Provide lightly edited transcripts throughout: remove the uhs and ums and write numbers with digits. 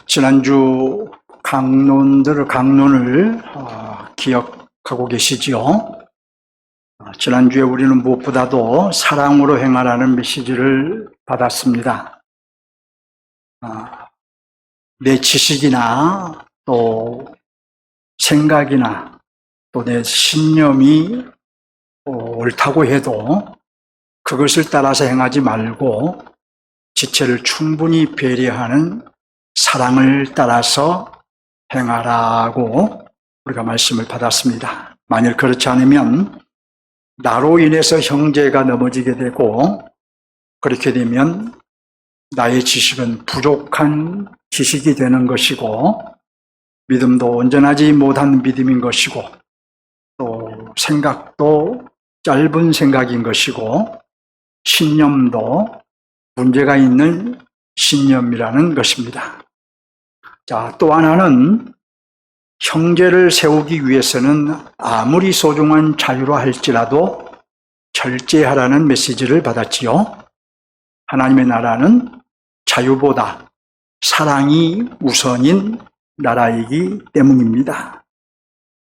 지난주 강론을 기억하고 계시지요? 지난주에 우리는 무엇보다도 사랑으로 행하라는 메시지를 받았습니다. 내 지식이나 또 생각이나 또 내 신념이 옳다고 해도 그것을 따라서 행하지 말고 지체를 충분히 배려하는 사랑을 따라서 행하라고 우리가 말씀을 받았습니다. 만일 그렇지 않으면 나로 인해서 형제가 넘어지게 되고, 그렇게 되면 나의 지식은 부족한 지식이 되는 것이고, 믿음도 온전하지 못한 믿음인 것이고, 또 생각도 짧은 생각인 것이고, 신념도 문제가 있는 신념이라는 것입니다. 자, 또 하나는 형제를 세우기 위해서는 아무리 소중한 자유라 할지라도 절제하라는 메시지를 받았지요. 하나님의 나라는 자유보다 사랑이 우선인 나라이기 때문입니다.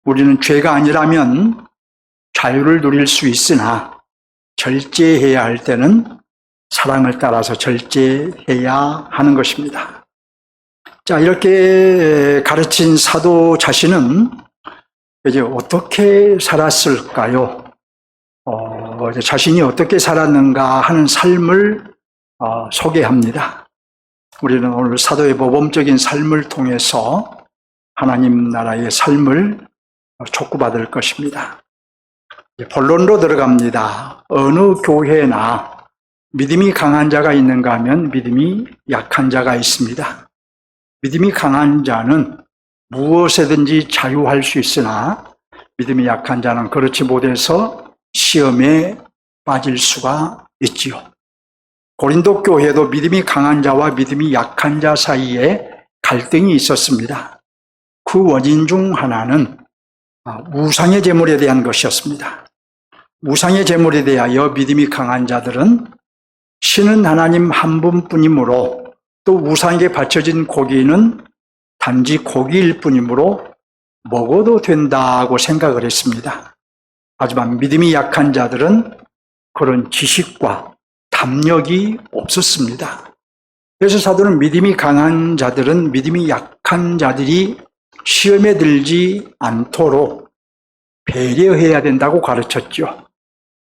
우리는 죄가 아니라면 자유를 누릴 수 있으나 절제해야 할 때는 사랑을 따라서 절제해야 하는 것입니다. 자, 이렇게 가르친 사도 자신은 이제 어떻게 살았을까요? 자신이 어떻게 살았는가 하는 삶을 소개합니다. 우리는 오늘 사도의 모범적인 삶을 통해서 하나님 나라의 삶을 촉구받을 것입니다. 본론으로 들어갑니다. 어느 교회나 믿음이 강한 자가 있는가 하면 믿음이 약한 자가 있습니다. 믿음이 강한 자는 무엇에든지 자유할 수 있으나 믿음이 약한 자는 그렇지 못해서 시험에 빠질 수가 있지요. 고린도 교회도 믿음이 강한 자와 믿음이 약한 자 사이에 갈등이 있었습니다. 그 원인 중 하나는 우상의 제물에 대한 것이었습니다. 우상의 제물에 대하여 믿음이 강한 자들은 신은 하나님 한 분뿐이므로, 또 우상에게 바쳐진 고기는 단지 고기일 뿐이므로 먹어도 된다고 생각을 했습니다. 하지만 믿음이 약한 자들은 그런 지식과 담력이 없었습니다. 그래서 사도는 믿음이 강한 자들은 믿음이 약한 자들이 시험에 들지 않도록 배려해야 된다고 가르쳤죠.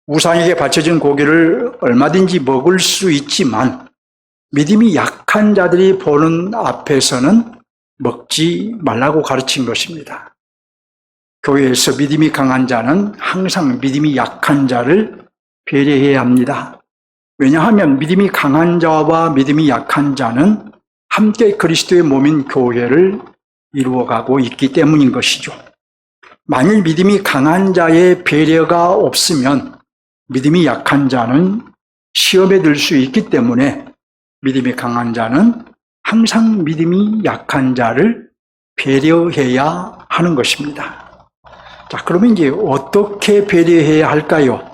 우상에게 바쳐진 고기를 얼마든지 먹을 수 있지만 믿음이 약한 자들이 보는 앞에서는 먹지 말라고 가르친 것입니다. 교회에서 믿음이 강한 자는 항상 믿음이 약한 자를 배려해야 합니다. 왜냐하면 믿음이 강한 자와 믿음이 약한 자는 함께 그리스도의 몸인 교회를 이루어가고 있기 때문인 것이죠. 만일 믿음이 강한 자의 배려가 없으면 믿음이 약한 자는 시험에 들 수 있기 때문에 믿음이 강한 자는 항상 믿음이 약한 자를 배려해야 하는 것입니다. 자, 그러면 이제 어떻게 배려해야 할까요?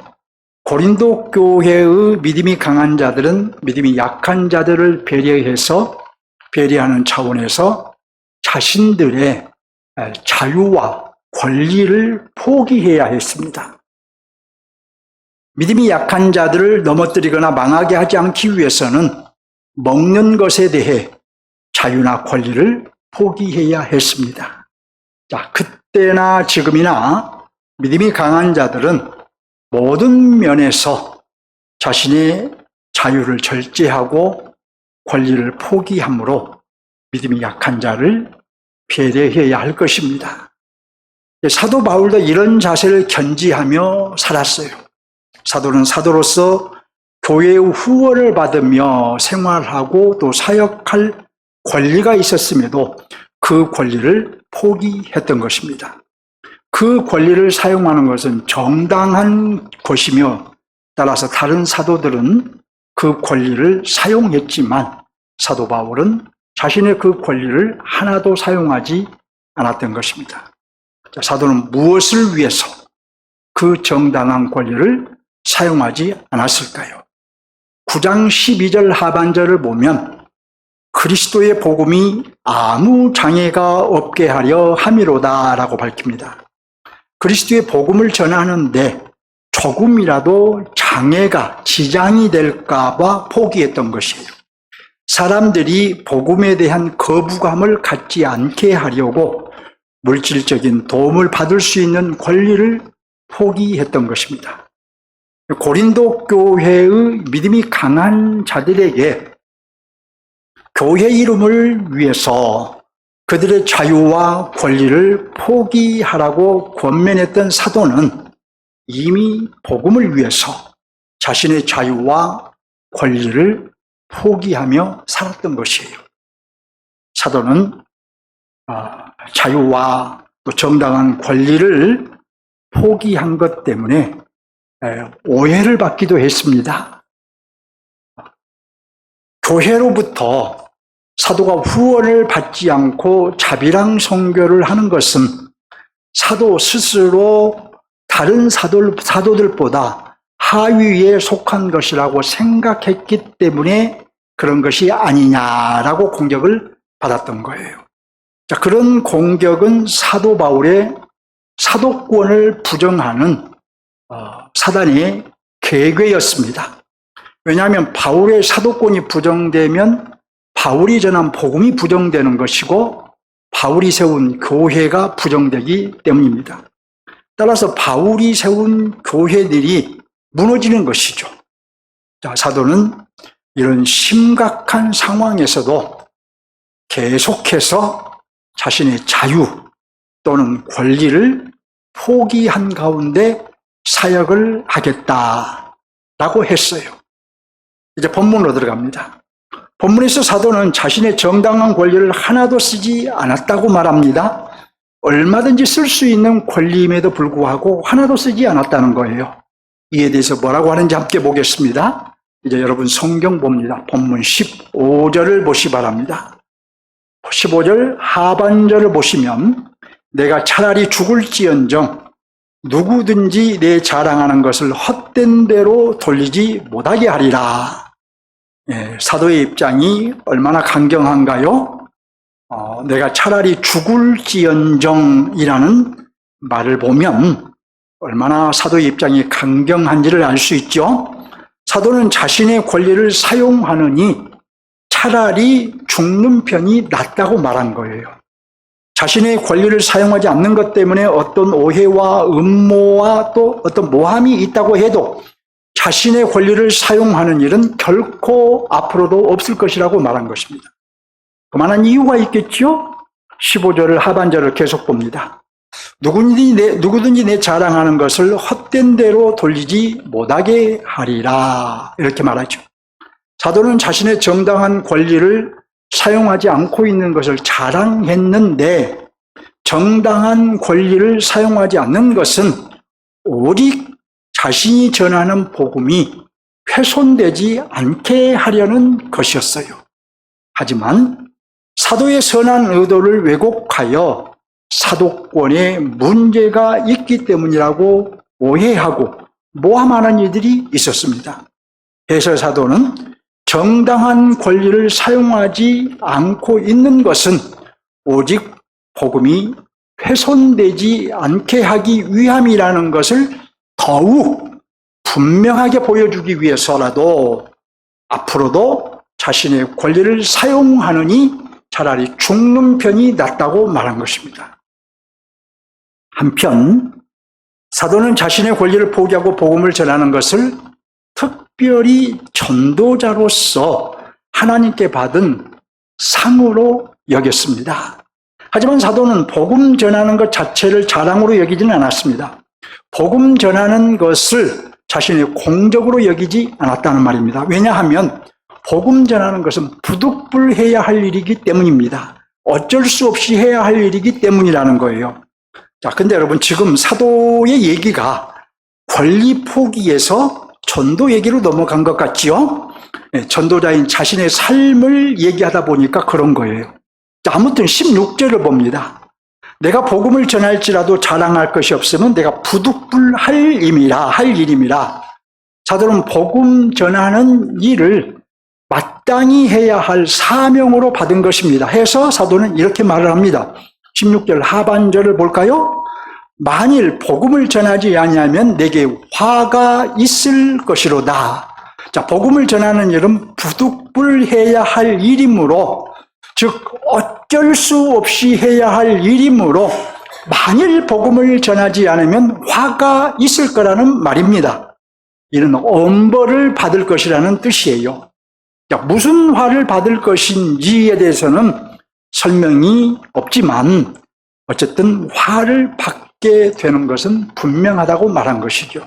고린도 교회의 믿음이 강한 자들은 믿음이 약한 자들을 배려하는 차원에서 자신들의 자유와 권리를 포기해야 했습니다. 믿음이 약한 자들을 넘어뜨리거나 망하게 하지 않기 위해서는 먹는 것에 대해 자유나 권리를 포기해야 했습니다. 자, 그때나 지금이나 믿음이 강한 자들은 모든 면에서 자신의 자유를 절제하고 권리를 포기함으로 믿음이 약한 자를 배려해야 할 것입니다. 사도 바울도 이런 자세를 견지하며 살았어요. 사도는 사도로서 교회의 후원을 받으며 생활하고 또 사역할 권리가 있었음에도 그 권리를 포기했던 것입니다. 그 권리를 사용하는 것은 정당한 것이며, 따라서 다른 사도들은 그 권리를 사용했지만 사도 바울은 자신의 그 권리를 하나도 사용하지 않았던 것입니다. 사도는 무엇을 위해서 그 정당한 권리를 사용하지 않았을까요? 9장 12절 하반절을 보면 그리스도의 복음이 아무 장애가 없게 하려 함이로다라고 밝힙니다. 그리스도의 복음을 전하는데 조금이라도 장애가 지장이 될까 봐 포기했던 것이에요. 사람들이 복음에 대한 거부감을 갖지 않게 하려고 물질적인 도움을 받을 수 있는 권리를 포기했던 것입니다. 고린도 교회의 믿음이 강한 자들에게 교회 이름을 위해서 그들의 자유와 권리를 포기하라고 권면했던 사도는 이미 복음을 위해서 자신의 자유와 권리를 포기하며 살았던 것이에요. 사도는 자유와 또 정당한 권리를 포기한 것 때문에 오해를 받기도 했습니다. 교회로부터 사도가 후원을 받지 않고 자비랑 선교를 하는 것은 사도 스스로 다른 사도들보다 하위에 속한 것이라고 생각했기 때문에 그런 것이 아니냐라고 공격을 받았던 거예요. 자, 그런 공격은 사도 바울의 사도권을 부정하는 사단의 계획이었습니다. 왜냐하면 바울의 사도권이 부정되면 바울이 전한 복음이 부정되는 것이고 바울이 세운 교회가 부정되기 때문입니다. 따라서 바울이 세운 교회들이 무너지는 것이죠. 자, 사도는 이런 심각한 상황에서도 계속해서 자신의 자유 또는 권리를 포기한 가운데 사역을 하겠다라고 했어요. 이제 본문으로 들어갑니다. 본문에서 사도는 자신의 정당한 권리를 하나도 쓰지 않았다고 말합니다. 얼마든지 쓸 수 있는 권리임에도 불구하고 하나도 쓰지 않았다는 거예요. 이에 대해서 뭐라고 하는지 함께 보겠습니다. 이제 여러분 성경 봅니다. 본문 15절을 보시 바랍니다. 15절 하반절을 보시면 내가 차라리 죽을지언정 누구든지 내 자랑하는 것을 헛된 대로 돌리지 못하게 하리라. 사도의 입장이 얼마나 강경한가요? 내가 차라리 죽을지언정이라는 말을 보면 얼마나 사도의 입장이 강경한지를 알 수 있죠. 사도는 자신의 권리를 사용하느니 차라리 죽는 편이 낫다고 말한 거예요. 자신의 권리를 사용하지 않는 것 때문에 어떤 오해와 음모와 또 어떤 모함이 있다고 해도 자신의 권리를 사용하는 일은 결코 앞으로도 없을 것이라고 말한 것입니다. 그만한 이유가 있겠죠? 15절을 하반절을 계속 봅니다. 누구든지 내 자랑하는 것을 헛된 대로 돌리지 못하게 하리라. 이렇게 말하죠. 사도는 자신의 정당한 권리를 사용하지 않고 있는 것을 자랑했는데 정당한 권리를 사용하지 않는 것은 오직 자신이 전하는 복음이 훼손되지 않게 하려는 것이었어요. 하지만 사도의 선한 의도를 왜곡하여 사도권에 문제가 있기 때문이라고 오해하고 모함하는 이들이 있었습니다. 그래서 사도는 정당한 권리를 사용하지 않고 있는 것은 오직 복음이 훼손되지 않게 하기 위함이라는 것을 더욱 분명하게 보여주기 위해서라도 앞으로도 자신의 권리를 사용하느니 차라리 죽는 편이 낫다고 말한 것입니다. 한편 사도는 자신의 권리를 포기하고 복음을 전하는 것을 특별히 전도자로서 하나님께 받은 상으로 여겼습니다. 하지만 사도는 복음 전하는 것 자체를 자랑으로 여기지는 않았습니다. 복음 전하는 것을 자신의 공적으로 여기지 않았다는 말입니다. 왜냐하면 복음 전하는 것은 부득불해야 할 일이기 때문입니다. 어쩔 수 없이 해야 할 일이기 때문이라는 거예요. 자, 근데 여러분 지금 사도의 얘기가 권리 포기에서 전도 얘기로 넘어간 것 같지요? 전도자인 자신의 삶을 얘기하다 보니까 그런 거예요. 자, 아무튼 16절을 봅니다. 내가 복음을 전할지라도 자랑할 것이 없으면 내가 부득불할 일임이라. 사도는 복음 전하는 일을 마땅히 해야 할 사명으로 받은 것입니다. 해서 사도는 이렇게 말을 합니다. 16절 하반절을 볼까요? 만일 복음을 전하지 아니하면 내게 화가 있을 것이로다. 자, 복음을 전하는 일은 부득불해야 할 일이므로, 즉 어쩔 수 없이 해야 할 일이므로 만일 복음을 전하지 않으면 화가 있을 거라는 말입니다. 이는 엄벌을 받을 것이라는 뜻이에요. 자, 무슨 화를 받을 것인지에 대해서는 설명이 없지만 어쨌든 화를 받게 되는 것은 분명하다고 말한 것이죠.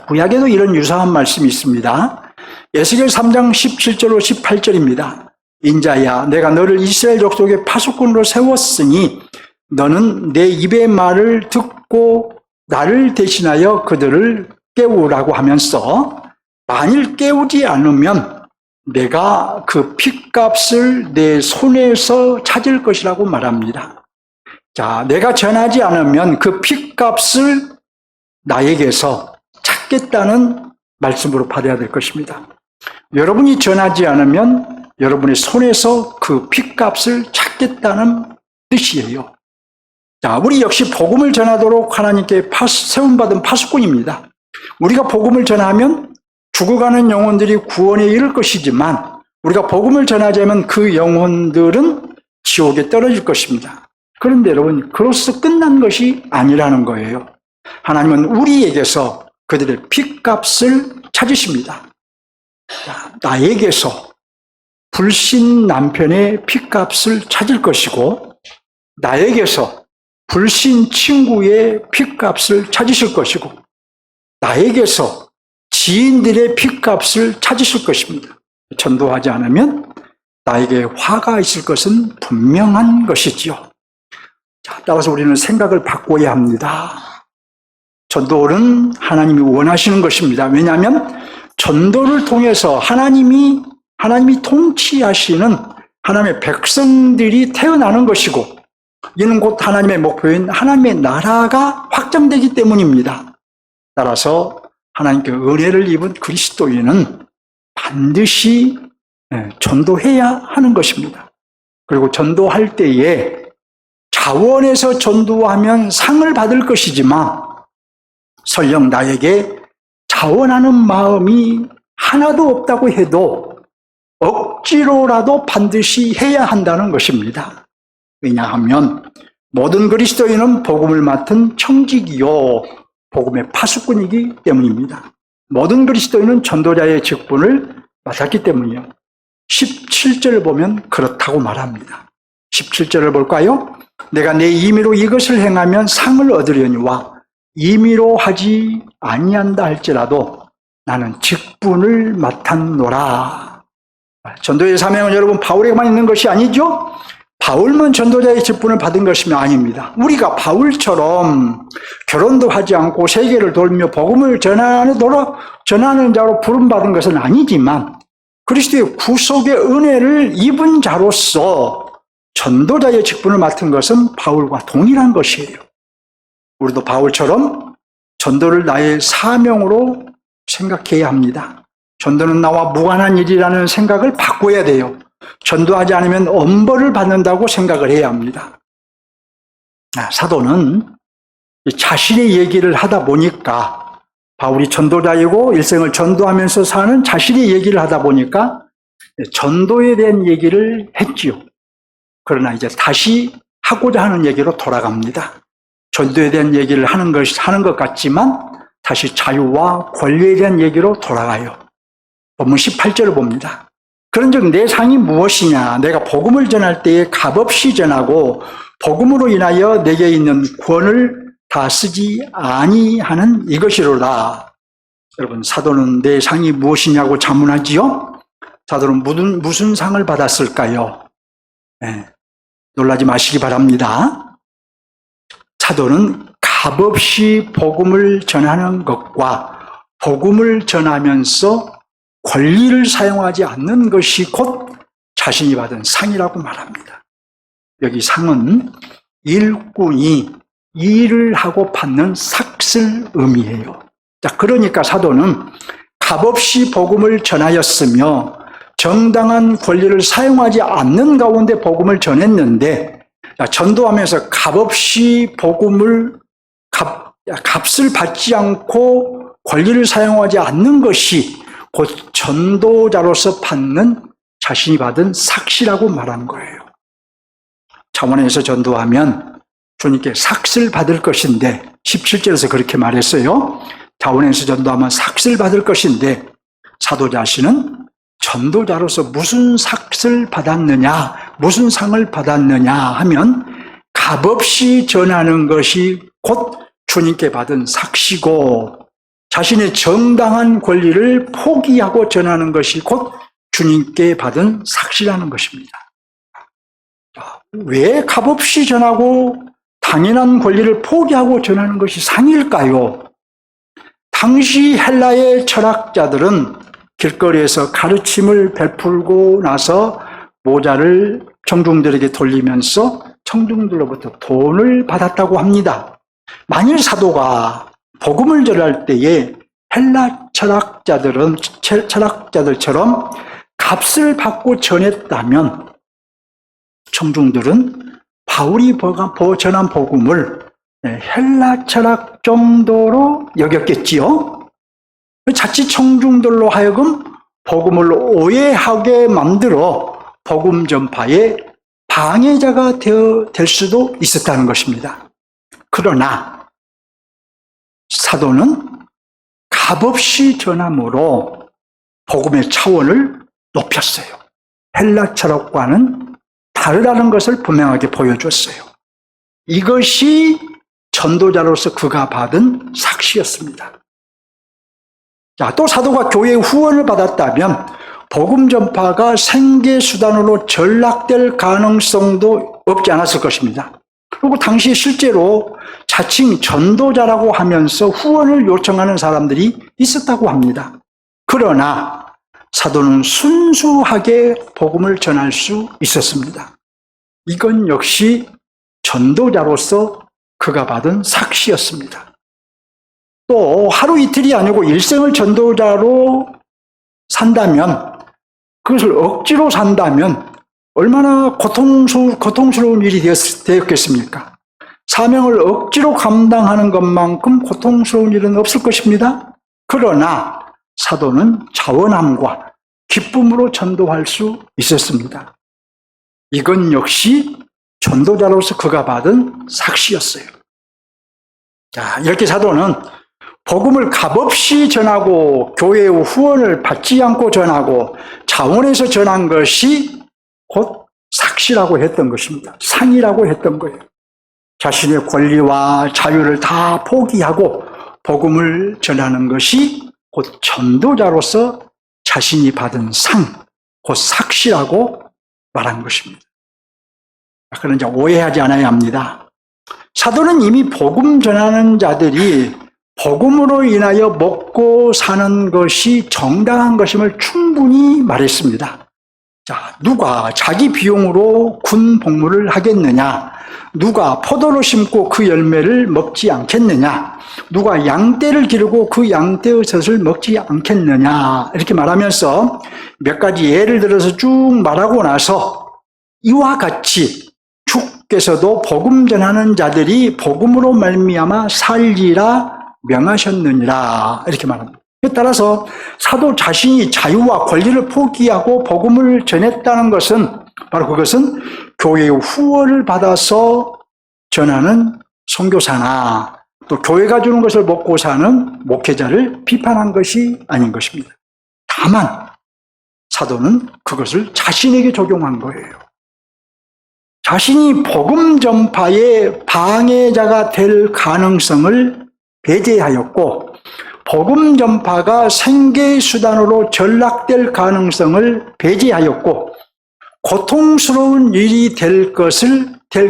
구약에도 이런 유사한 말씀이 있습니다. 에스겔 3장 17절로 18절입니다. 인자야, 내가 너를 이스라엘 족속의 파수꾼으로 세웠으니 너는 내 입의 말을 듣고 나를 대신하여 그들을 깨우라고 하면서 만일 깨우지 않으면 내가 그 핏값을 내 손에서 찾을 것이라고 말합니다. 자, 내가 전하지 않으면 그 핏값을 나에게서 찾겠다는 말씀으로 받아야 될 것입니다. 여러분이 전하지 않으면 여러분의 손에서 그 핏값을 찾겠다는 뜻이에요. 자, 우리 역시 복음을 전하도록 하나님께 세움받은 파수꾼입니다. 우리가 복음을 전하면 죽어가는 영혼들이 구원에 이를 것이지만 우리가 복음을 전하자면 그 영혼들은 지옥에 떨어질 것입니다. 그런데 여러분, 그로써 끝난 것이 아니라는 거예요. 하나님은 우리에게서 그들의 핏값을 찾으십니다. 자, 나에게서 불신 남편의 핏값을 찾을 것이고 나에게서 불신 친구의 핏값을 찾으실 것이고 나에게서 지인들의 핏값을 찾으실 것입니다. 전도하지 않으면 나에게 화가 있을 것은 분명한 것이지요. 자, 따라서 우리는 생각을 바꿔야 합니다. 전도는 하나님이 원하시는 것입니다. 왜냐하면 전도를 통해서 하나님이 통치하시는 하나님의 백성들이 태어나는 것이고 이는 곧 하나님의 목표인 하나님의 나라가 확장되기 때문입니다. 따라서 하나님께 은혜를 입은 그리스도인은 반드시 전도해야 하는 것입니다. 그리고 전도할 때에 자원에서 전도하면 상을 받을 것이지만 설령 나에게 자원하는 마음이 하나도 없다고 해도 억지로라도 반드시 해야 한다는 것입니다. 왜냐하면 모든 그리스도인은 복음을 맡은 청직이요 복음의 파수꾼이기 때문입니다. 모든 그리스도인은 전도자의 직분을 맡았기 때문이요. 17절을 보면 그렇다고 말합니다. 17절을 볼까요? 내가 내 임의로 이것을 행하면 상을 얻으려니와 임의로 하지 아니한다 할지라도 나는 직분을 맡았노라. 전도의 사명은 여러분 바울에게만 있는 것이 아니죠? 바울만 전도자의 직분을 받은 것이면 아닙니다. 우리가 바울처럼 결혼도 하지 않고 세계를 돌며 복음을 전하는 자로 부름받은 것은 아니지만 그리스도의 구속의 은혜를 입은 자로서 전도자의 직분을 맡은 것은 바울과 동일한 것이에요. 우리도 바울처럼 전도를 나의 사명으로 생각해야 합니다. 전도는 나와 무관한 일이라는 생각을 바꿔야 돼요. 전도하지 않으면 엄벌을 받는다고 생각을 해야 합니다. 사도는 자신의 얘기를 하다 보니까 바울이 전도자이고 일생을 전도하면서 사는 자신의 얘기를 하다 보니까 전도에 대한 얘기를 했지요. 그러나 이제 다시 하고자 하는 얘기로 돌아갑니다. 전도에 대한 얘기를 하는 것 같지만 다시 자유와 권리에 대한 얘기로 돌아가요. 본문 18절을 봅니다. 그런즉 내 상이 무엇이냐? 내가 복음을 전할 때에 값없이 전하고 복음으로 인하여 내게 있는 권을 다 쓰지 아니하는 이것이로다. 여러분, 사도는 내 상이 무엇이냐고 자문하지요? 사도는 무슨 상을 받았을까요? 놀라지 마시기 바랍니다. 사도는 값없이 복음을 전하는 것과 복음을 전하면서 권리를 사용하지 않는 것이 곧 자신이 받은 상이라고 말합니다. 여기 상은 일꾼이 일을 하고 받는 삭슬 의미예요. 자, 그러니까 사도는 값없이 복음을 전하였으며 정당한 권리를 사용하지 않는 가운데 복음을 전했는데, 전도하면서 값없이 값을 받지 않고 권리를 사용하지 않는 것이 곧 전도자로서 받는 자신이 받은 삭시라고 말한 거예요. 차원에서 전도하면 주님께 삭스를 받을 것인데, 17절에서 그렇게 말했어요. 차원에서 전도하면 삭스를 받을 것인데, 사도 자신은 전도자로서 무슨 삭스를 받았느냐, 무슨 상을 받았느냐 하면 값없이 전하는 것이 곧 주님께 받은 삭시고, 자신의 정당한 권리를 포기하고 전하는 것이 곧 주님께 받은 삭시라는 것입니다. 왜 값없이 전하고 당연한 권리를 포기하고 전하는 것이 상일까요? 당시 헬라의 철학자들은 길거리에서 가르침을 베풀고 나서 모자를 청중들에게 돌리면서 청중들로부터 돈을 받았다고 합니다. 만일 사도가 복음을 전할 때에 헬라 철학자들처럼 값을 받고 전했다면 청중들은 바울이 전한 복음을 헬라 철학 정도로 여겼겠지요. 자칫 청중들로 하여금 복음을 오해하게 만들어 복음 전파의 방해자가 될 수도 있었다는 것입니다. 그러나 사도는 값없이 전함으로 복음의 차원을 높였어요. 헬라 철학과는 다르다는 것을 분명하게 보여줬어요. 이것이 전도자로서 그가 받은 삭시였습니다. 자, 또 사도가 교회의 후원을 받았다면 복음 전파가 생계 수단으로 전락될 가능성도 없지 않았을 것입니다. 그리고 당시 실제로 자칭 전도자라고 하면서 후원을 요청하는 사람들이 있었다고 합니다. 그러나 사도는 순수하게 복음을 전할 수 있었습니다. 이건 역시 전도자로서 그가 받은 삭시였습니다. 또 하루 이틀이 아니고 일생을 전도자로 산다면, 그것을 억지로 산다면 얼마나 고통스러운 일이 되었겠습니까? 사명을 억지로 감당하는 것만큼 고통스러운 일은 없을 것입니다. 그러나 사도는 자원함과 기쁨으로 전도할 수 있었습니다. 이건 역시 전도자로서 그가 받은 삭시였어요. 자, 이렇게 사도는 복음을 값없이 전하고 교회의 후원을 받지 않고 전하고 자원해서 전한 것이 곧 삭시라고 했던 것입니다. 상이라고 했던 거예요. 자신의 권리와 자유를 다 포기하고 복음을 전하는 것이 곧 전도자로서 자신이 받은 상, 곧 삭시라고 말한 것입니다. 그런 점 오해하지 않아야 합니다. 사도는 이미 복음 전하는 자들이 복음으로 인하여 먹고 사는 것이 정당한 것임을 충분히 말했습니다. 자, 누가 자기 비용으로 군 복무를 하겠느냐? 누가 포도를 심고 그 열매를 먹지 않겠느냐? 누가 양떼를 기르고 그 양떼의 젖을 먹지 않겠느냐? 이렇게 말하면서 몇 가지 예를 들어서 쭉 말하고 나서 이와 같이 주께서도 복음 전하는 자들이 복음으로 말미암아 살리라 명하셨느니라, 이렇게 말합니다. 따라서 사도 자신이 자유와 권리를 포기하고 복음을 전했다는 것은 바로 그것은 교회의 후원을 받아서 전하는 선교사나 또 교회가 주는 것을 먹고 사는 목회자를 비판한 것이 아닌 것입니다. 다만 사도는 그것을 자신에게 적용한 거예요. 자신이 복음 전파의 방해자가 될 가능성을 배제하였고 복음 전파가 생계의 수단으로 전락될 가능성을 배제하였고 고통스러운 일이 될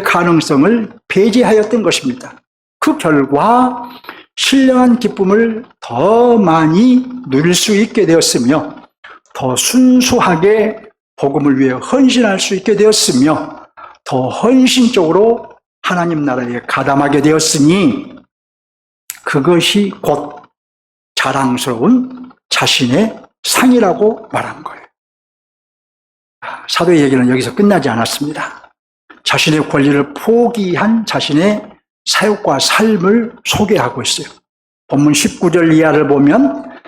가능성을 배제하였던 것입니다. 그 결과 신령한 기쁨을 더 많이 누릴 수 있게 되었으며 더 순수하게 복음을 위해 헌신할 수 있게 되었으며 더 헌신적으로 하나님 나라에 가담하게 되었으니 그것이 곧 자랑스러운 자신의 상이라고 말한 거예요. 사도의 얘기는 여기서 끝나지 않았습니다. 자신의 권리를 포기한 자신의 사역과 삶을 소개하고 있어요. 본문 19절 이하를 보면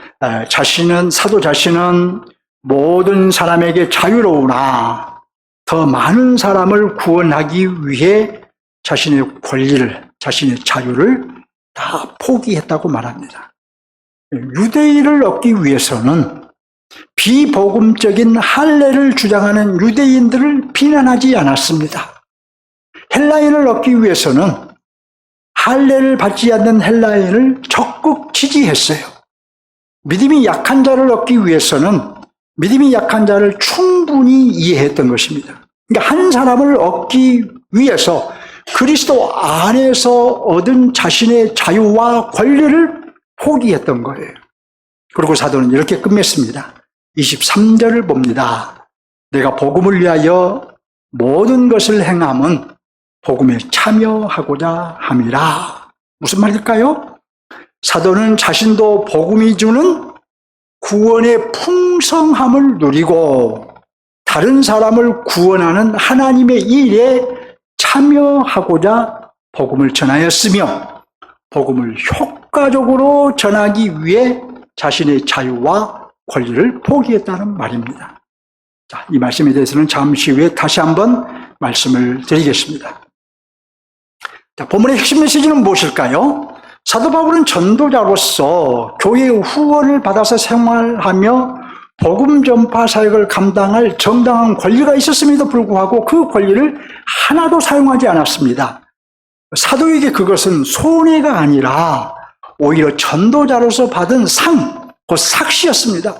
사도 자신은 모든 사람에게 자유로우나 더 많은 사람을 구원하기 위해 자신의 권리를, 자신의 자유를 다 포기했다고 말합니다. 유대인을 얻기 위해서는 비복음적인 할례를 주장하는 유대인들을 비난하지 않았습니다. 헬라인을 얻기 위해서는 할례를 받지 않는 헬라인을 적극 지지했어요. 믿음이 약한 자를 얻기 위해서는 믿음이 약한 자를 충분히 이해했던 것입니다. 그러니까 한 사람을 얻기 위해서 그리스도 안에서 얻은 자신의 자유와 권리를 포기했던 거예요. 그리고 사도는 이렇게 끝맺습니다. 23절을 봅니다. 내가 복음을 위하여 모든 것을 행함은 복음에 참여하고자 함이라. 무슨 말일까요? 사도는 자신도 복음이 주는 구원의 풍성함을 누리고 다른 사람을 구원하는 하나님의 일에 참여하고자 복음을 전하였으며 복음을 효과적으로 전하기 위해 자신의 자유와 권리를 포기했다는 말입니다. 자, 이 말씀에 대해서는 잠시 후에 다시 한번 말씀을 드리겠습니다. 자, 본문의 핵심 메시지는 무엇일까요? 사도 바울은 전도자로서 교회의 후원을 받아서 생활하며 복음 전파 사역을 감당할 정당한 권리가 있었음에도 불구하고 그 권리를 하나도 사용하지 않았습니다. 사도에게 그것은 손해가 아니라 오히려 전도자로서 받은 상, 곧 삭시였습니다.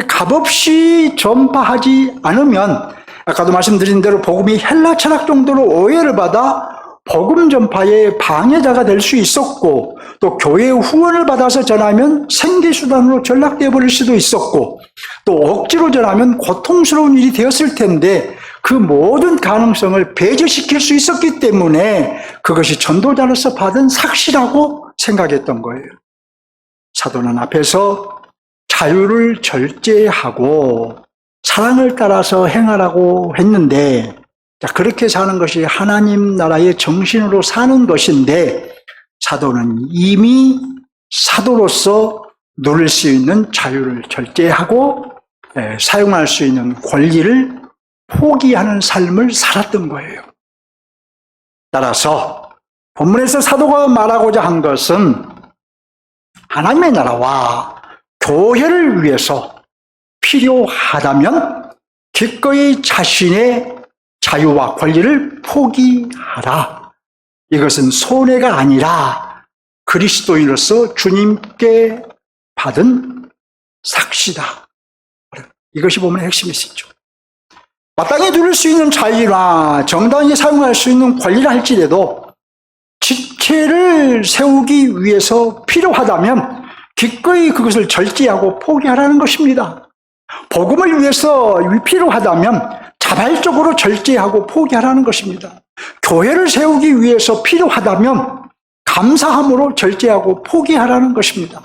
값없이 전파하지 않으면 아까도 말씀드린 대로 복음이 헬라 철학 정도로 오해를 받아 복음 전파의 방해자가 될 수 있었고 또 교회의 후원을 받아서 전하면 생계수단으로 전락되어 버릴 수도 있었고 또 억지로 전하면 고통스러운 일이 되었을 텐데 그 모든 가능성을 배제시킬 수 있었기 때문에 그것이 전도자로서 받은 삭시라고 생각했던 거예요. 사도는 앞에서 자유를 절제하고 사랑을 따라서 행하라고 했는데 그렇게 사는 것이 하나님 나라의 정신으로 사는 것인데 사도는 이미 사도로서 누릴 수 있는 자유를 절제하고 사용할 수 있는 권리를 포기하는 삶을 살았던 거예요. 따라서 본문에서 사도가 말하고자 한 것은 하나님의 나라와 교회를 위해서 필요하다면 기꺼이 자신의 자유와 권리를 포기하라. 이것은 손해가 아니라 그리스도인으로서 주님께 받은 삭시다. 이것이 보면 핵심 메시지죠. 마땅히 누릴 수 있는 자유나 정당히 사용할 수 있는 권리를 할지라도 지체를 세우기 위해서 필요하다면 기꺼이 그것을 절제하고 포기하라는 것입니다. 복음을 위해서 필요하다면 자발적으로 절제하고 포기하라는 것입니다. 교회를 세우기 위해서 필요하다면 감사함으로 절제하고 포기하라는 것입니다.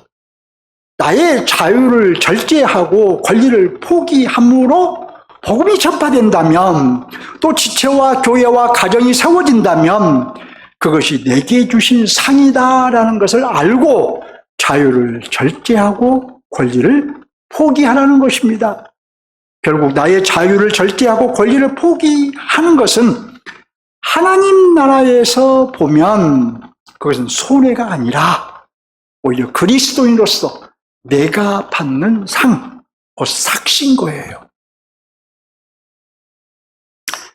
나의 자유를 절제하고 권리를 포기함으로 복음이 전파된다면 또 지체와 교회와 가정이 세워진다면 그것이 내게 주신 상이다라는 것을 알고 자유를 절제하고 권리를 포기하라는 것입니다. 결국 나의 자유를 절제하고 권리를 포기하는 것은 하나님 나라에서 보면 그것은 손해가 아니라 오히려 그리스도인으로서 내가 받는 상, 곧 삭신 거예요.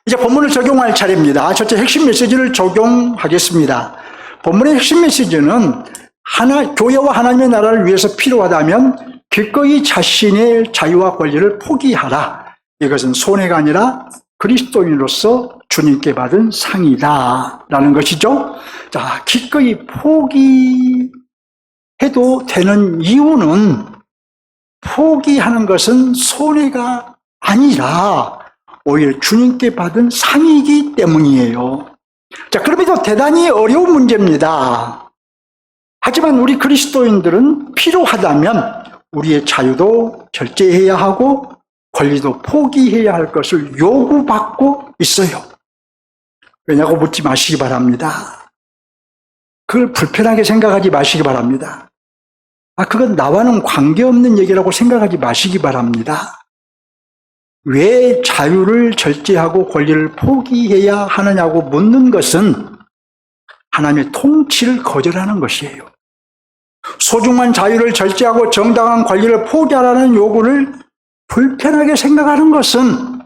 이제 본문을 적용할 차례입니다. 첫째 핵심 메시지를 적용하겠습니다. 본문의 핵심 메시지는 교회와 하나님의 나라를 위해서 필요하다면 기꺼이 자신의 자유와 권리를 포기하라. 이것은 손해가 아니라 그리스도인으로서 주님께 받은 상이다 라는 것이죠. 자, 기꺼이 포기해도 되는 이유는 포기하는 것은 손해가 아니라 오히려 주님께 받은 상이기 때문이에요. 자, 그럼에도 대단히 어려운 문제입니다. 하지만 우리 그리스도인들은 필요하다면 우리의 자유도 절제해야 하고 권리도 포기해야 할 것을 요구받고 있어요. 왜냐고 묻지 마시기 바랍니다. 그걸 불편하게 생각하지 마시기 바랍니다. 그건 나와는 관계없는 얘기라고 생각하지 마시기 바랍니다. 왜 자유를 절제하고 권리를 포기해야 하느냐고 묻는 것은 하나님의 통치를 거절하는 것이에요. 소중한 자유를 절제하고 정당한 권리를 포기하라는 요구를 불편하게 생각하는 것은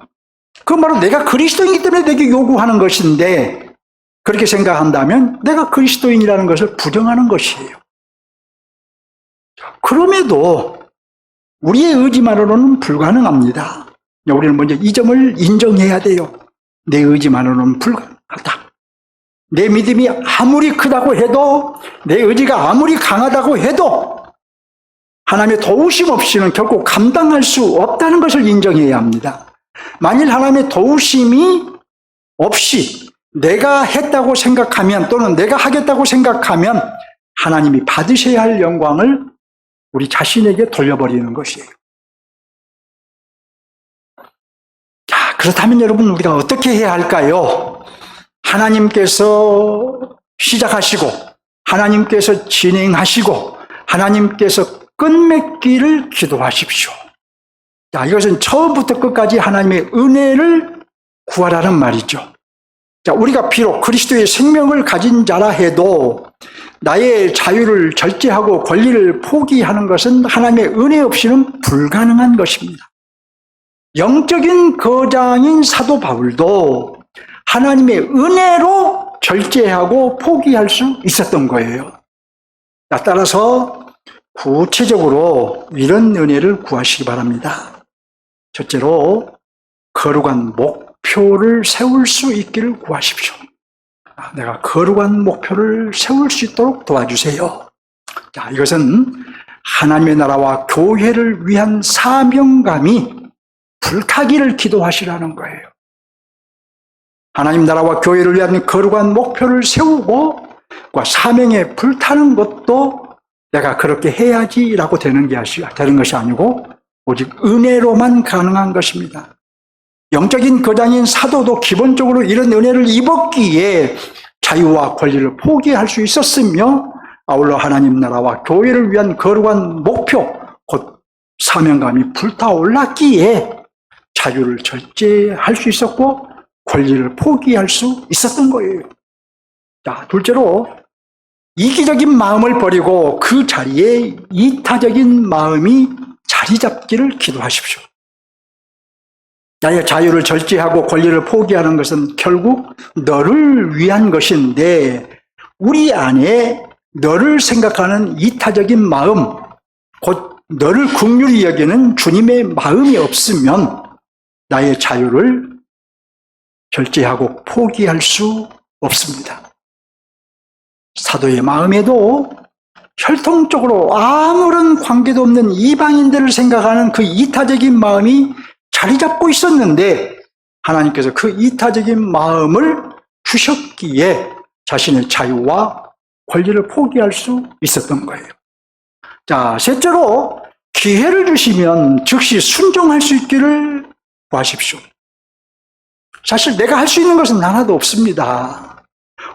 그건 바로 내가 그리스도인이기 때문에 내게 요구하는 것인데, 그렇게 생각한다면 내가 그리스도인이라는 것을 부정하는 것이에요. 그럼에도 우리의 의지만으로는 불가능합니다. 우리는 먼저 이 점을 인정해야 돼요. 내 의지만으로는 불가능하다. 내 믿음이 아무리 크다고 해도, 내 의지가 아무리 강하다고 해도 하나님의 도우심 없이는 결코 감당할 수 없다는 것을 인정해야 합니다. 만일 하나님의 도우심이 없이 내가 했다고 생각하면, 또는 내가 하겠다고 생각하면 하나님이 받으셔야 할 영광을 우리 자신에게 돌려버리는 것이에요. 자, 그렇다면 여러분, 우리가 어떻게 해야 할까요? 하나님께서 시작하시고 하나님께서 진행하시고 하나님께서 끝맺기를 기도하십시오. 자, 이것은 처음부터 끝까지 하나님의 은혜를 구하라는 말이죠. 자, 우리가 비록 그리스도의 생명을 가진 자라 해도 나의 자유를 절제하고 권리를 포기하는 것은 하나님의 은혜 없이는 불가능한 것입니다. 영적인 거장인 사도 바울도 하나님의 은혜로 절제하고 포기할 수 있었던 거예요. 자, 따라서 구체적으로 이런 은혜를 구하시기 바랍니다. 첫째로, 거룩한 목표를 세울 수 있기를 구하십시오. 내가 거룩한 목표를 세울 수 있도록 도와주세요. 자, 이것은 하나님의 나라와 교회를 위한 사명감이 불타기를 기도하시라는 거예요. 하나님 나라와 교회를 위한 거룩한 목표를 세우고 사명에 불타는 것도 내가 그렇게 해야지라고 되는 것이 아니고 오직 은혜로만 가능한 것입니다. 영적인 거장인 사도도 기본적으로 이런 은혜를 입었기에 자유와 권리를 포기할 수 있었으며, 아울러 하나님 나라와 교회를 위한 거룩한 목표, 곧 사명감이 불타올랐기에 자유를 절제할 수 있었고 권리를 포기할 수 있었던 거예요. 자, 둘째로, 이기적인 마음을 버리고 그 자리에 이타적인 마음이 자리 잡기를 기도하십시오. 나의 자유를 절제하고 권리를 포기하는 것은 결국 너를 위한 것인데, 우리 안에 너를 생각하는 이타적인 마음, 곧 너를 긍휼히 여기는 주님의 마음이 없으면 나의 자유를 절제하고 포기할 수 없습니다. 사도의 마음에도 혈통적으로 아무런 관계도 없는 이방인들을 생각하는 그 이타적인 마음이 자리 잡고 있었는데, 하나님께서 그 이타적인 마음을 주셨기에 자신의 자유와 권리를 포기할 수 있었던 거예요. 자, 셋째로, 기회를 주시면 즉시 순종할 수 있기를 구하십시오. 사실 내가 할 수 있는 것은 하나도 없습니다.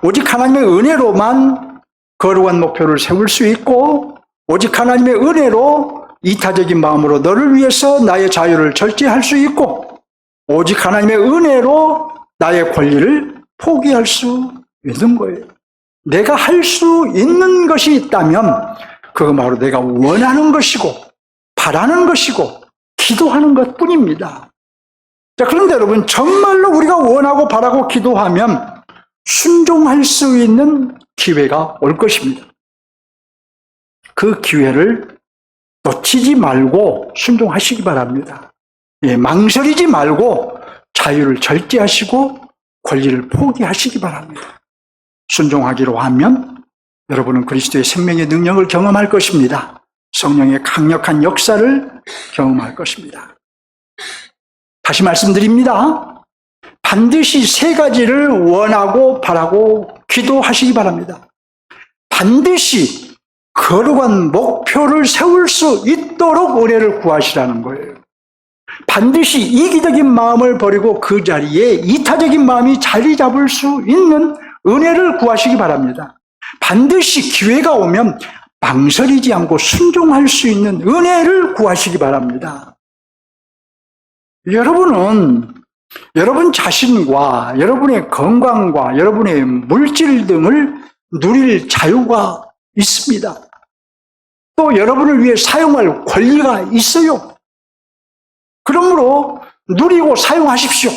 오직 하나님의 은혜로만 거룩한 목표를 세울 수 있고, 오직 하나님의 은혜로 이타적인 마음으로 너를 위해서 나의 자유를 절제할 수 있고, 오직 하나님의 은혜로 나의 권리를 포기할 수 있는 거예요. 내가 할 수 있는 것이 있다면 그건 바로 내가 원하는 것이고 바라는 것이고 기도하는 것뿐입니다. 자, 그런데 여러분, 정말로 우리가 원하고 바라고 기도하면 순종할 수 있는 기회가 올 것입니다. 그 기회를 놓치지 말고 순종하시기 바랍니다. 망설이지 말고 자유를 절제하시고 권리를 포기하시기 바랍니다. 순종하기로 하면 여러분은 그리스도의 생명의 능력을 경험할 것입니다. 성령의 강력한 역사를 경험할 것입니다. 다시 말씀드립니다. 반드시 세 가지를 원하고 바라고 기도하시기 바랍니다. 반드시 거룩한 목표를 세울 수 있도록 은혜를 구하시라는 거예요. 반드시 이기적인 마음을 버리고 그 자리에 이타적인 마음이 자리 잡을 수 있는 은혜를 구하시기 바랍니다. 반드시 기회가 오면 망설이지 않고 순종할 수 있는 은혜를 구하시기 바랍니다. 여러분은 여러분 자신과 여러분의 건강과 여러분의 물질 등을 누릴 자유가 있습니다. 또 여러분을 위해 사용할 권리가 있어요. 그러므로 누리고 사용하십시오.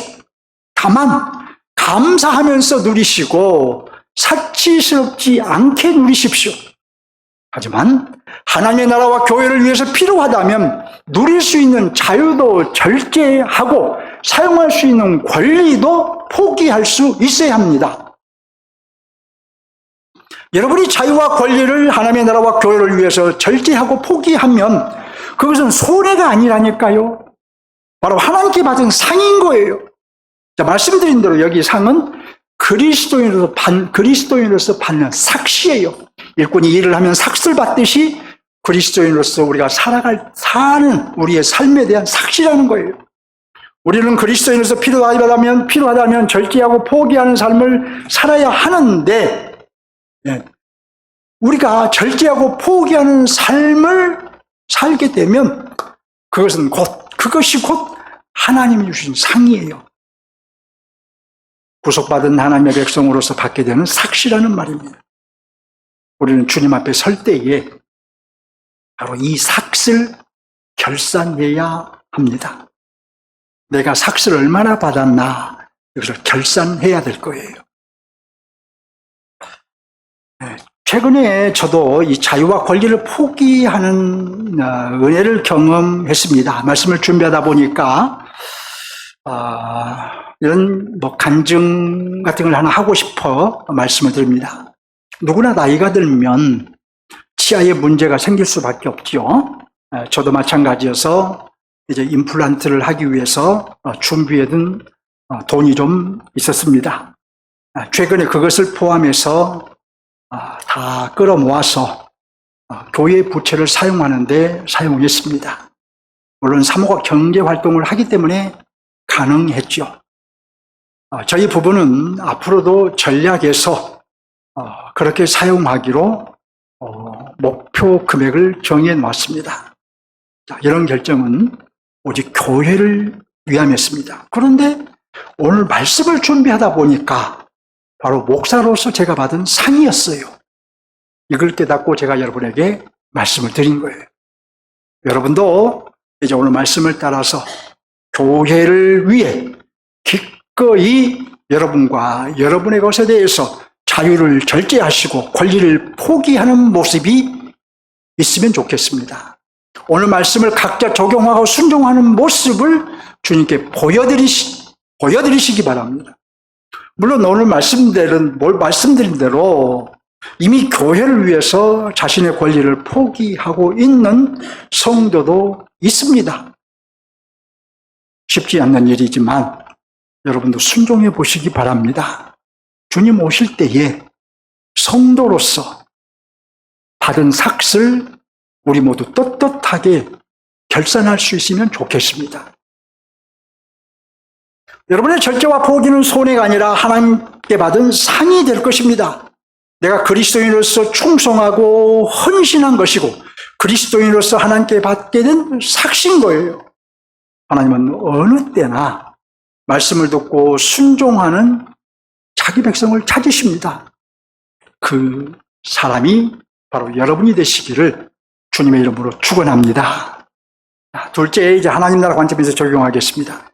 다만 감사하면서 누리시고 사치스럽지 않게 누리십시오. 하지만 하나님의 나라와 교회를 위해서 필요하다면 누릴 수 있는 자유도 절제하고 사용할 수 있는 권리도 포기할 수 있어야 합니다. 여러분이 자유와 권리를 하나님의 나라와 교회를 위해서 절제하고 포기하면 그것은 손해가 아니라니까요. 바로 하나님께 받은 상인 거예요. 자, 말씀드린 대로 여기 상은 그리스도인으로서 받는 삭시예요. 일꾼이 일을 하면 삭스를 받듯이 그리스도인으로서 우리가 사는 우리의 삶에 대한 삭시라는 거예요. 우리는 그리스도인으로서 필요하다면 절제하고 포기하는 삶을 살아야 하는데, 우리가 절제하고 포기하는 삶을 살게 되면 그것이 곧 하나님이 주신 상이에요. 구속받은 하나님의 백성으로서 받게 되는 삭시라는 말입니다. 우리는 주님 앞에 설 때에 바로 이 삭을 결산해야 합니다. 내가 삭을 얼마나 받았나 이것을 결산해야 될 거예요. 최근에 저도 이 자유와 권리를 포기하는 은혜를 경험했습니다. 말씀을 준비하다 보니까 이런 간증 같은 걸 하나 하고 싶어 말씀을 드립니다. 누구나 나이가 들면 치아에 문제가 생길 수밖에 없죠. 저도 마찬가지여서 이제 임플란트를 하기 위해서 준비해둔 돈이 좀 있었습니다. 최근에 그것을 포함해서 다 끌어모아서 교회 부채를 사용하는데 사용했습니다. 물론 사모가 경제 활동을 하기 때문에 가능했죠. 저희 부부는 앞으로도 전략에서 그렇게 사용하기로 목표 금액을 정해 놨습니다. 이런 결정은 오직 교회를 위함이었습니다. 그런데 오늘 말씀을 준비하다 보니까 바로 목사로서 제가 받은 상이었어요. 이걸 깨닫고 제가 여러분에게 말씀을 드린 거예요. 여러분도 이제 오늘 말씀을 따라서 교회를 위해 기꺼이 여러분과 여러분의 것에 대해서 자유를 절제하시고 권리를 포기하는 모습이 있으면 좋겠습니다. 오늘 말씀을 각자 적용하고 순종하는 모습을 주님께 보여드리시기 바랍니다. 물론 오늘 말씀드린 대로 이미 교회를 위해서 자신의 권리를 포기하고 있는 성도도 있습니다. 쉽지 않는 일이지만 여러분도 순종해 보시기 바랍니다. 주님 오실 때에 성도로서 받은 삭을 우리 모두 떳떳하게 결산할 수 있으면 좋겠습니다. 여러분의 절제와 포기는 손해가 아니라 하나님께 받은 상이 될 것입니다. 내가 그리스도인으로서 충성하고 헌신한 것이고 그리스도인으로서 하나님께 받게 된 삭신 거예요. 하나님은 어느 때나 말씀을 듣고 순종하는 자기 백성을 찾으십니다. 그 사람이 바로 여러분이 되시기를 주님의 이름으로 축원합니다. 둘째, 이제 하나님 나라 관점에서 적용하겠습니다.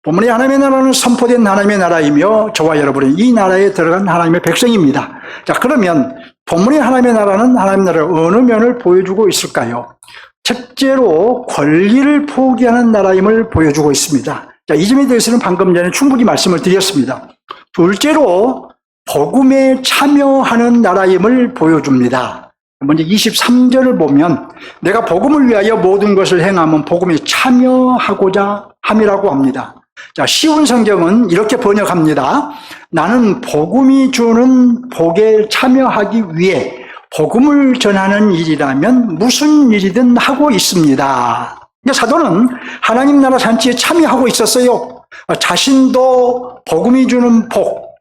본문의 하나님의 나라는 선포된 하나님의 나라이며 저와 여러분은 이 나라에 들어간 하나님의 백성입니다. 자, 그러면 본문의 하나님의 나라는 하나님의 나라의 어느 면을 보여주고 있을까요? 첫째로 권리를 포기하는 나라임을 보여주고 있습니다. 자, 이 점에 대해서는 방금 전에 충분히 말씀을 드렸습니다. 둘째로 복음에 참여하는 나라임을 보여줍니다. 먼저 23절을 보면 내가 복음을 위하여 모든 것을 행하면 복음에 참여하고자 함이라고 합니다. 자, 쉬운 성경은 이렇게 번역합니다. 나는 복음이 주는 복에 참여하기 위해 복음을 전하는 일이라면 무슨 일이든 하고 있습니다. 사도는 하나님 나라 잔치에 참여하고 있었어요. 자신도 복음이 주는 곧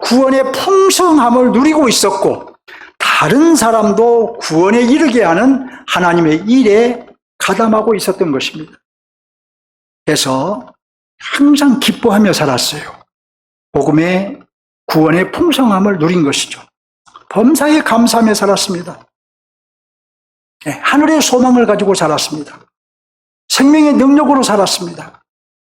구원의 풍성함을 누리고 있었고, 다른 사람도 구원에 이르게 하는 하나님의 일에 가담하고 있었던 것입니다. 그래서 항상 기뻐하며 살았어요. 복음의 구원의 풍성함을 누린 것이죠. 범사에 감사하며 살았습니다. 하늘의 소망을 가지고 살았습니다. 생명의 능력으로 살았습니다.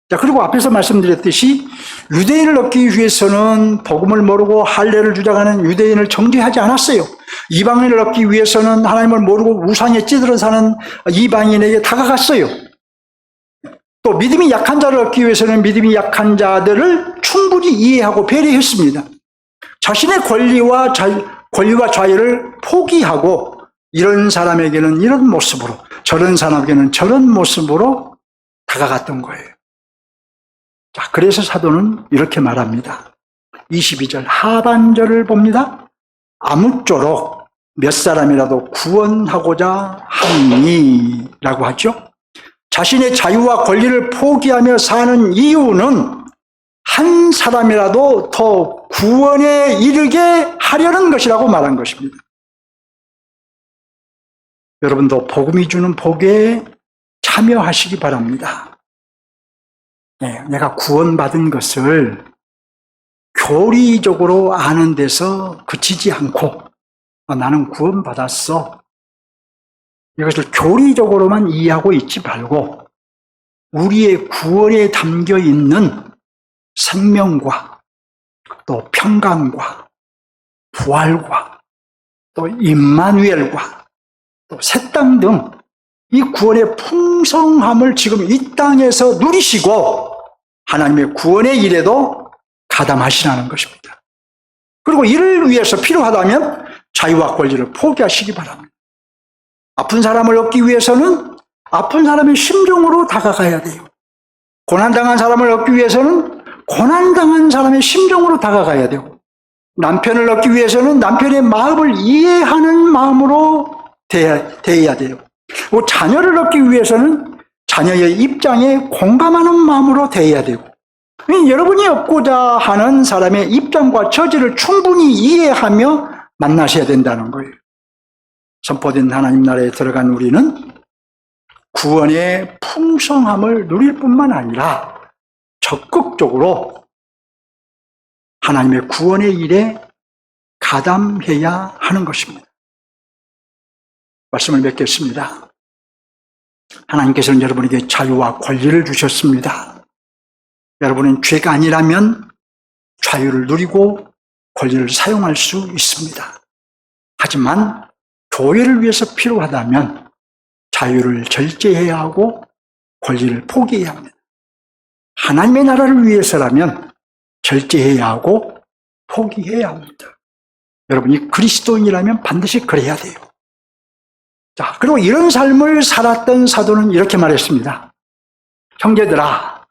자, 그리고 앞에서 말씀드렸듯이 유대인을 얻기 위해서는 복음을 모르고 할례를 주장하는 유대인을 정죄하지 않았어요. 이방인을 얻기 위해서는 하나님을 모르고 우상에 찌들어 사는 이방인에게 다가갔어요. 또 믿음이 약한 자를 얻기 위해서는 믿음이 약한 자들을 충분히 이해하고 배려했습니다. 자신의 권리와 자유를 포기하고 이런 사람에게는 이런 모습으로, 저런 사람에게는 저런 모습으로 다가갔던 거예요. 자, 그래서 사도는 이렇게 말합니다. 22절 하반절을 봅니다. 아무쪼록 몇 사람이라도 구원하고자 하니 라고 하죠. 자신의 자유와 권리를 포기하며 사는 이유는 한 사람이라도 더 구원에 이르게 하려는 것이라고 말한 것입니다. 여러분도 복음이 주는 복에 참여하시기 바랍니다. 내가 구원받은 것을 교리적으로 아는 데서 그치지 않고 나는 구원받았어. 이것을 교리적으로만 이해하고 있지 말고 우리의 구원에 담겨 있는 생명과 또 평강과 부활과 또 임마누엘과 또 새 땅 등 이 구원의 풍성함을 지금 이 땅에서 누리시고 하나님의 구원의 일에도 가담하시라는 것입니다. 그리고 이를 위해서 필요하다면 자유와 권리를 포기하시기 바랍니다. 아픈 사람을 얻기 위해서는 아픈 사람의 심정으로 다가가야 돼요. 고난당한 사람을 얻기 위해서는 고난당한 사람의 심정으로 다가가야 되고, 남편을 얻기 위해서는 남편의 마음을 이해하는 마음으로 대해야 돼요. 그리고 자녀를 얻기 위해서는 자녀의 입장에 공감하는 마음으로 대해야 되고, 여러분이 얻고자 하는 사람의 입장과 처지를 충분히 이해하며 만나셔야 된다는 거예요. 선포된 하나님 나라에 들어간 우리는 구원의 풍성함을 누릴 뿐만 아니라 적극적으로 하나님의 구원의 일에 가담해야 하는 것입니다. 말씀을 맺겠습니다. 하나님께서는 여러분에게 자유와 권리를 주셨습니다. 여러분은 죄가 아니라면 자유를 누리고 권리를 사용할 수 있습니다. 하지만 교회를 위해서 필요하다면 자유를 절제해야 하고 권리를 포기해야 합니다. 하나님의 나라를 위해서라면 절제해야 하고 포기해야 합니다. 여러분이 그리스도인이라면 반드시 그래야 돼요. 자, 그리고 이런 삶을 살았던 사도는 이렇게 말했습니다. 형제들아,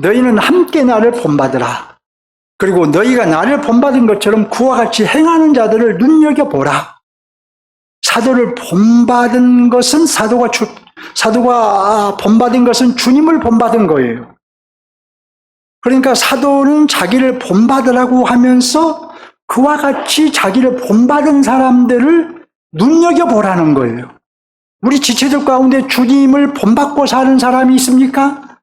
너희는 함께 나를 본받으라. 그리고 너희가 나를 본받은 것처럼 그와 같이 행하는 자들을 눈여겨보라. 사도를 본받은 것은 사도가 본받은 것은 주님을 본받은 거예요. 그러니까 사도는 자기를 본받으라고 하면서 그와 같이 자기를 본받은 사람들을 눈여겨보라는 거예요. 우리 지체들 가운데 주님을 본받고 사는 사람이 있습니까?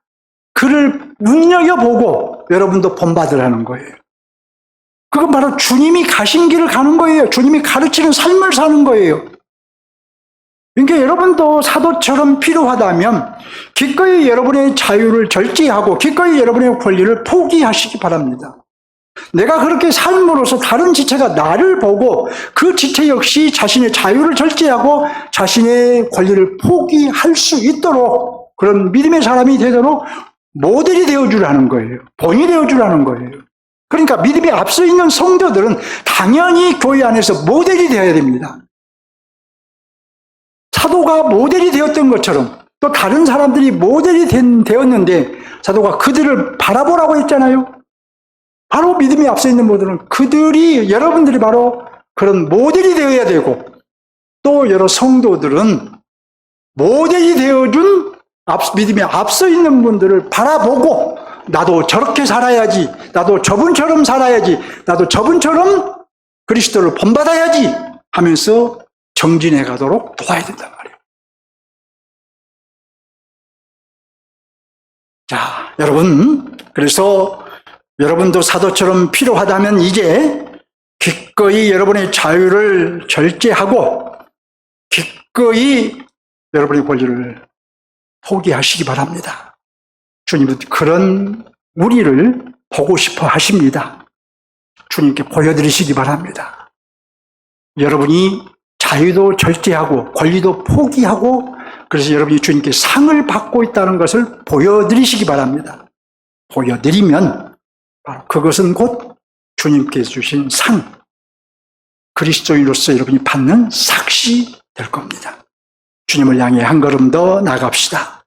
그를 눈여겨보고 여러분도 본받으라는 거예요. 그건 바로 주님이 가신 길을 가는 거예요. 주님이 가르치는 삶을 사는 거예요. 그러니까 여러분도 사도처럼 필요하다면 기꺼이 여러분의 자유를 절제하고 기꺼이 여러분의 권리를 포기하시기 바랍니다. 내가 그렇게 삶으로써 다른 지체가 나를 보고 그 지체 역시 자신의 자유를 절제하고 자신의 권리를 포기할 수 있도록 그런 믿음의 사람이 되도록 모델이 되어주라는 거예요. 본이 되어주라는 거예요. 그러니까 믿음에 앞서 있는 성도들은 당연히 교회 안에서 모델이 되어야 됩니다. 사도가 모델이 되었던 것처럼 또 다른 사람들이 모델이 되었는데 사도가 그들을 바라보라고 했잖아요. 바로 믿음에 앞서 있는 분들은 여러분들이 바로 그런 모델이 되어야 되고, 또 여러 성도들은 모델이 되어준 믿음에 앞서 있는 분들을 바라보고 나도 저렇게 살아야지, 나도 저분처럼 살아야지, 나도 저분처럼 그리스도를 본받아야지 하면서 정진해 가도록 도와야 된단 말이에요. 자, 여러분, 그래서 여러분도 사도처럼 필요하다면 이제 기꺼이 여러분의 자유를 절제하고 기꺼이 여러분의 권리를 포기하시기 바랍니다. 주님은 그런 우리를 보고 싶어 하십니다. 주님께 보여드리시기 바랍니다. 여러분이 자유도 절제하고 권리도 포기하고 그래서 여러분이 주님께 상을 받고 있다는 것을 보여드리시기 바랍니다. 보여드리면 바로 그것은 곧 주님께서 주신 상, 그리스도인으로서 여러분이 받는 삭시 될 겁니다. 주님을 향해 한 걸음 더 나갑시다.